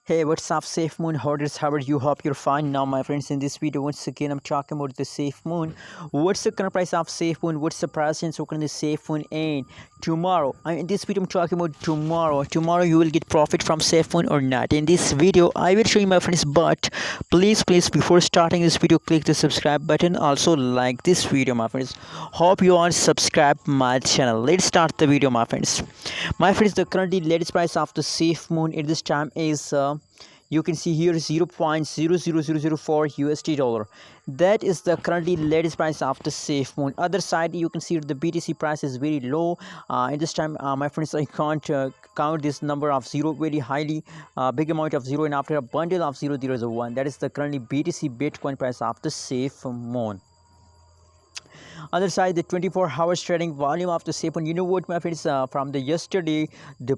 Hey, what's up, SafeMoon hoarders? How are you? Hope you're fine. Now, my friends, in this video, once again, I'm talking about the SafeMoon. What's the current price of SafeMoon? What's the price and so can the SafeMoon and tomorrow? In this video, I'm talking about tomorrow. Tomorrow, you will get profit from SafeMoon or not. In this video, I will show you, my friends. But please, before starting this video, click the subscribe button. Also, like this video, my friends. Hope you all subscribe my channel. Let's start the video, my friends. My friends, the currently latest price of the SafeMoon at this time is you can see here 0.00004 USD dollar. That is the currently latest price of the SafeMoon. Other side, you can see the BTC price is very low. In this time, my friends, I can't count this number of zero very highly, big amount of zero, and after a bundle of zero there is a one. That is the currently BTC Bitcoin price of the SafeMoon. Other side, the 24 hours trading volume of the SafeMoon. You know what, my friends, from the yesterday, the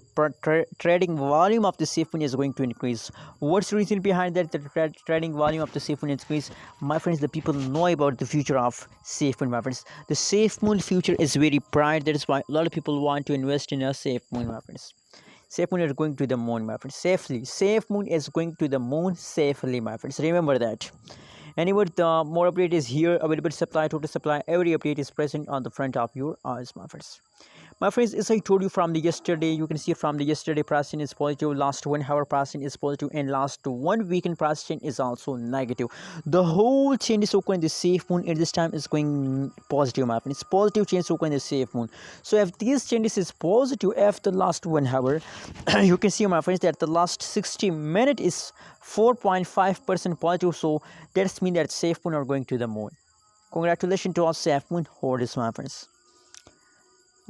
trading volume of the SafeMoon is going to increase. What's the reason behind that? The trading volume of the SafeMoon increase, my friends. The people know about the future of SafeMoon, my friends. The SafeMoon future is very bright. That is why a lot of people want to invest in a SafeMoon, my friends. SafeMoon is going to the moon, my friends, safely. SafeMoon is going to the moon safely, my friends. Remember that. Anyway, the more update is here. Available supply, total supply, every update is present on the front of your eyes, my friends. My friends, as I told you from the yesterday, you can see from the yesterday pricing is positive, last 1 hour pricing is positive, and last 1 weekend pricing is also negative. The whole chain is open. The SafeMoon at this time is going positive, my friends. Positive change open the SafeMoon. So if these changes is positive after the last 1 hour, you can see, my friends, that the last 60 minutes is 4.5% positive. So that's mean that SafeMoon are going to the moon. Congratulations to all SafeMoon holders, my friends.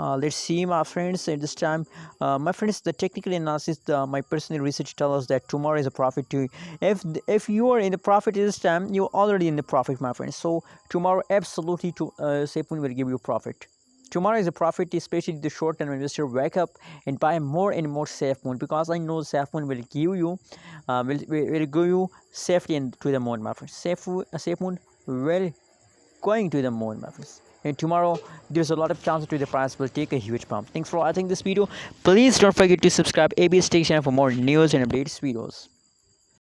Let's see, my friends, at this time, my friends, the technical analysis, my personal research tells us that tomorrow is a profit too. If you are in the profit at this time, you're already in the profit, my friends. So tomorrow absolutely to SafeMoon will give you profit. Tomorrow is a profit, especially the short-term investor. Wake up and buy more and more SafeMoon, because I know SafeMoon will give you will give you safety into the moon, my friends. SafeMoon will going to the moon, my friends. And tomorrow there's a lot of chance to the price will take a huge pump. Thanks for watching this video. Please don't forget to subscribe ABS Station for more news and updates videos.